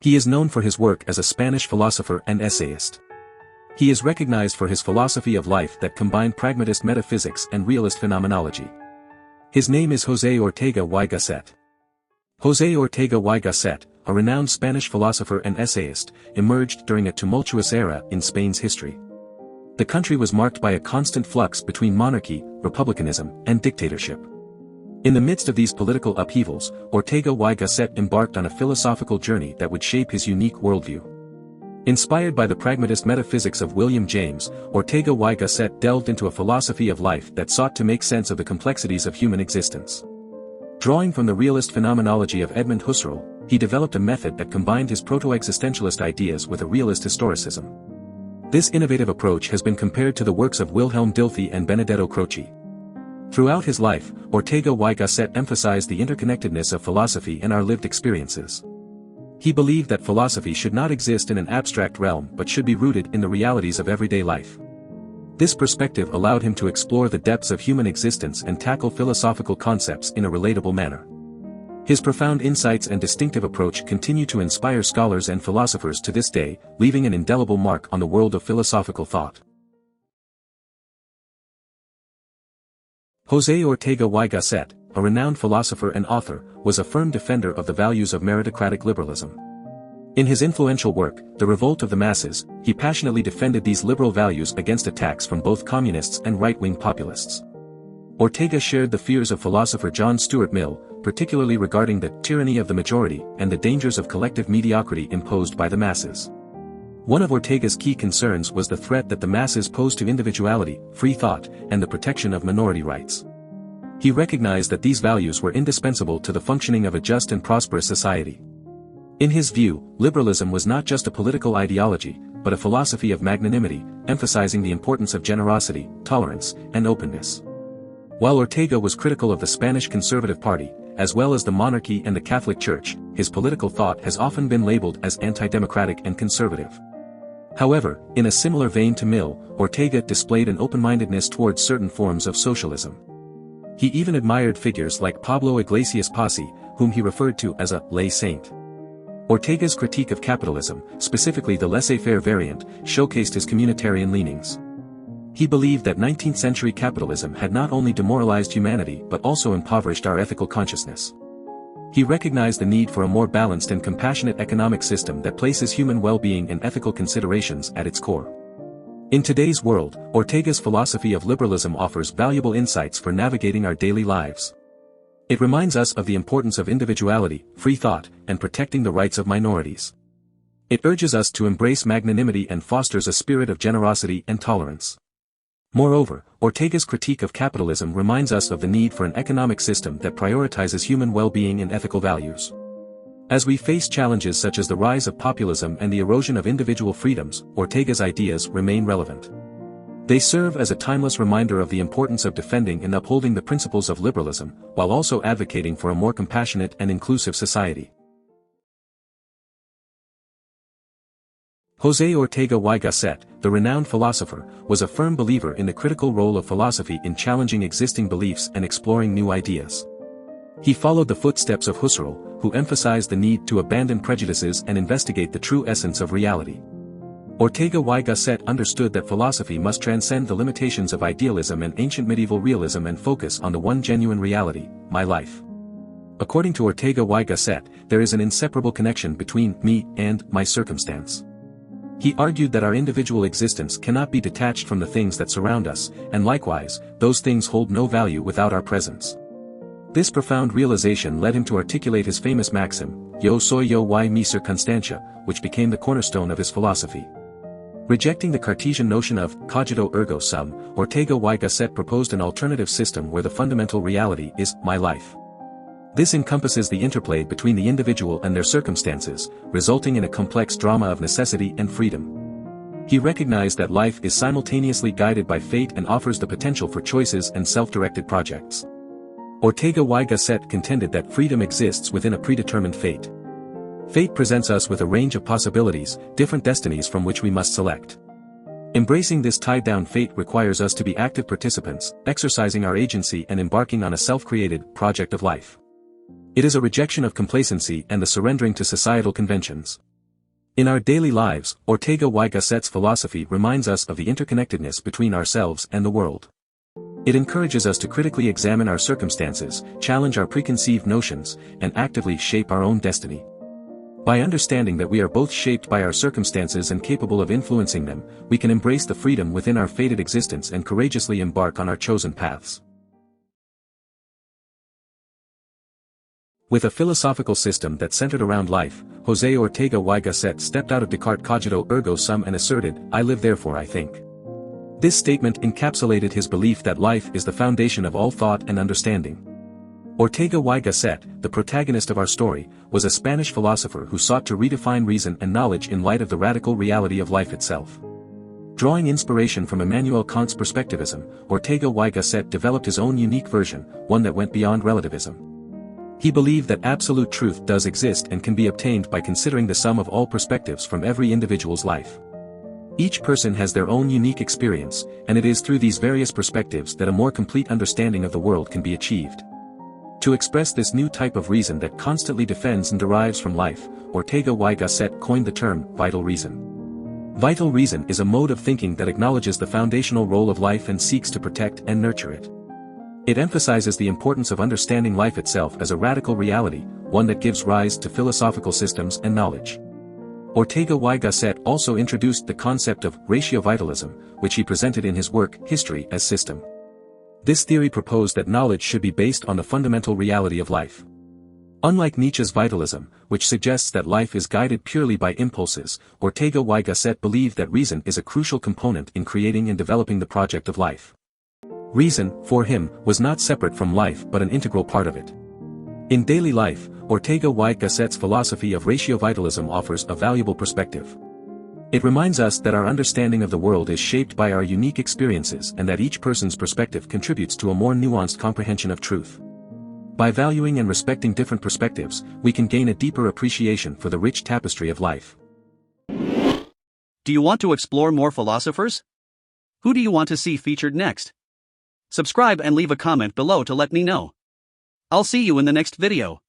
He is known for his work as a Spanish philosopher and essayist. He is recognized for his philosophy of life that combined pragmatist metaphysics and realist phenomenology. His name is José Ortega y Gasset. José Ortega y Gasset, a renowned Spanish philosopher and essayist, emerged during a tumultuous era in Spain's history. The country was marked by a constant flux between monarchy, republicanism, and dictatorship. In the midst of these political upheavals, Ortega y Gasset embarked on a philosophical journey that would shape his unique worldview. Inspired by the pragmatist metaphysics of William James, Ortega y Gasset delved into a philosophy of life that sought to make sense of the complexities of human existence. Drawing from the realist phenomenology of Edmund Husserl, he developed a method that combined his proto-existentialist ideas with a realist historicism. This innovative approach has been compared to the works of Wilhelm Dilthey and Benedetto Croce. Throughout his life, Ortega y Gasset emphasized the interconnectedness of philosophy and our lived experiences. He believed that philosophy should not exist in an abstract realm but should be rooted in the realities of everyday life. This perspective allowed him to explore the depths of human existence and tackle philosophical concepts in a relatable manner. His profound insights and distinctive approach continue to inspire scholars and philosophers to this day, leaving an indelible mark on the world of philosophical thought. José Ortega y Gasset, a renowned philosopher and author, was a firm defender of the values of meritocratic liberalism. In his influential work, The Revolt of the Masses, he passionately defended these liberal values against attacks from both communists and right-wing populists. Ortega shared the fears of philosopher John Stuart Mill, particularly regarding the tyranny of the majority and the dangers of collective mediocrity imposed by the masses. One of Ortega's key concerns was the threat that the masses posed to individuality, free thought, and the protection of minority rights. He recognized that these values were indispensable to the functioning of a just and prosperous society. In his view, liberalism was not just a political ideology, but a philosophy of magnanimity, emphasizing the importance of generosity, tolerance, and openness. While Ortega was critical of the Spanish Conservative Party, as well as the monarchy and the Catholic Church, his political thought has often been labeled as anti-democratic and conservative. However, in a similar vein to Mill, Ortega displayed an open-mindedness towards certain forms of socialism. He even admired figures like Pablo Iglesias Passi, whom he referred to as a lay saint. Ortega's critique of capitalism, specifically the laissez-faire variant, showcased his communitarian leanings. He believed that 19th-century capitalism had not only demoralized humanity but also impoverished our ethical consciousness. He recognized the need for a more balanced and compassionate economic system that places human well-being and ethical considerations at its core. In today's world, Ortega's philosophy of liberalism offers valuable insights for navigating our daily lives. It reminds us of the importance of individuality, free thought, and protecting the rights of minorities. It urges us to embrace magnanimity and fosters a spirit of generosity and tolerance. Moreover, Ortega's critique of capitalism reminds us of the need for an economic system that prioritizes human well-being and ethical values. As we face challenges such as the rise of populism and the erosion of individual freedoms, Ortega's ideas remain relevant. They serve as a timeless reminder of the importance of defending and upholding the principles of liberalism, while also advocating for a more compassionate and inclusive society. José Ortega y Gasset, the renowned philosopher, was a firm believer in the critical role of philosophy in challenging existing beliefs and exploring new ideas. He followed the footsteps of Husserl, who emphasized the need to abandon prejudices and investigate the true essence of reality. Ortega y Gasset understood that philosophy must transcend the limitations of idealism and ancient medieval realism and focus on the one genuine reality, my life. According to Ortega y Gasset, there is an inseparable connection between me and my circumstance. He argued that our individual existence cannot be detached from the things that surround us, and likewise, those things hold no value without our presence. This profound realization led him to articulate his famous maxim, Yo soy yo y mi circunstancia, which became the cornerstone of his philosophy. Rejecting the Cartesian notion of cogito ergo sum, Ortega y Gasset proposed an alternative system where the fundamental reality is my life. This encompasses the interplay between the individual and their circumstances, resulting in a complex drama of necessity and freedom. He recognized that life is simultaneously guided by fate and offers the potential for choices and self-directed projects. Ortega y Gasset contended that freedom exists within a predetermined fate. Fate presents us with a range of possibilities, different destinies from which we must select. Embracing this tied-down fate requires us to be active participants, exercising our agency and embarking on a self-created project of life. It is a rejection of complacency and the surrendering to societal conventions. In our daily lives, Ortega y Gasset's philosophy reminds us of the interconnectedness between ourselves and the world. It encourages us to critically examine our circumstances, challenge our preconceived notions, and actively shape our own destiny. By understanding that we are both shaped by our circumstances and capable of influencing them, we can embrace the freedom within our fated existence and courageously embark on our chosen paths. With a philosophical system that centered around life, José Ortega y Gasset stepped out of Descartes' cogito ergo sum and asserted, "I live therefore I think." This statement encapsulated his belief that life is the foundation of all thought and understanding. Ortega y Gasset, the protagonist of our story, was a Spanish philosopher who sought to redefine reason and knowledge in light of the radical reality of life itself. Drawing inspiration from Immanuel Kant's perspectivism, Ortega y Gasset developed his own unique version, one that went beyond relativism. He believed that absolute truth does exist and can be obtained by considering the sum of all perspectives from every individual's life. Each person has their own unique experience, and it is through these various perspectives that a more complete understanding of the world can be achieved. To express this new type of reason that constantly defends and derives from life, Ortega y Gasset coined the term vital reason. Vital reason is a mode of thinking that acknowledges the foundational role of life and seeks to protect and nurture it. It emphasizes the importance of understanding life itself as a radical reality, one that gives rise to philosophical systems and knowledge. Ortega y Gasset also introduced the concept of ratio vitalism, which he presented in his work History as System. This theory proposed that knowledge should be based on the fundamental reality of life. Unlike Nietzsche's vitalism, which suggests that life is guided purely by impulses, Ortega y Gasset believed that reason is a crucial component in creating and developing the project of life. Reason, for him, was not separate from life but an integral part of it. In daily life, Ortega y Gasset's philosophy of ratio vitalism offers a valuable perspective. It reminds us that our understanding of the world is shaped by our unique experiences and that each person's perspective contributes to a more nuanced comprehension of truth. By valuing and respecting different perspectives, we can gain a deeper appreciation for the rich tapestry of life. Do you want to explore more philosophers? Who do you want to see featured next? Subscribe and leave a comment below to let me know. I'll see you in the next video.